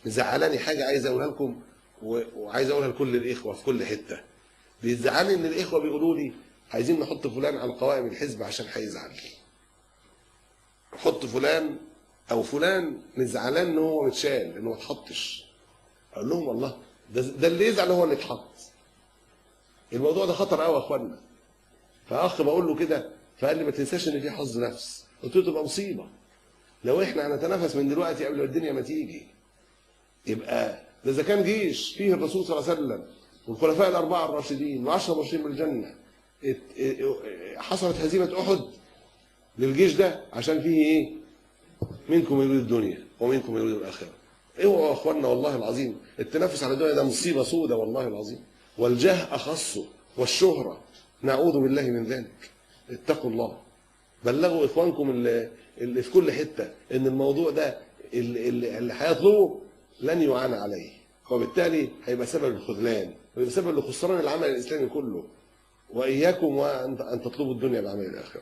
مزعلاني حاجه عايز اقولها لكم، وعايز اقولها لكل الاخوه في كل حته. بيزعلني ان الاخوه بيقولوا لي عايزين نحط فلان على قوائم الحزب عشان هيزعل. نحط فلان او فلان زعلان ان هو متشال، انه ما اتحطش. اقول لهم والله ده اللي يزعل هو اللي اتحط. الموضوع ده خطر قوي يا اخوانا. فاخ بقول له كده، فقال لي ما تنساش ان في حظ نفس. قلت له تبقى مصيبه لو احنا هنتنافس من دلوقتي قبل ما الدنيا ما تيجي. يبقى ده اذا كان جيش فيه الرسول صلى الله عليه وسلم والخلفاء الاربعه الراشدين و10 مبشرين بالجنه، حصلت هزيمه احد للجيش ده عشان فيه ايه؟ منكم يريد الدنيا ومنكم يريد الاخره. اوعوا يا اخوانا والله العظيم، التنافس على الدنيا ده مصيبه سودة والله العظيم، والجاه اخصه والشهره نعوذ بالله من ذلك. اتقوا الله. بلغوا اخوانكم اللي في كل حته ان الموضوع ده اللي هيطلبه لن يعان عليه، وبالتالي هيبقى سبب الخذلان ويبقى سبب لخسران العمل الاسلامي كله. واياكم وان تطلبوا الدنيا بعمل الاخره.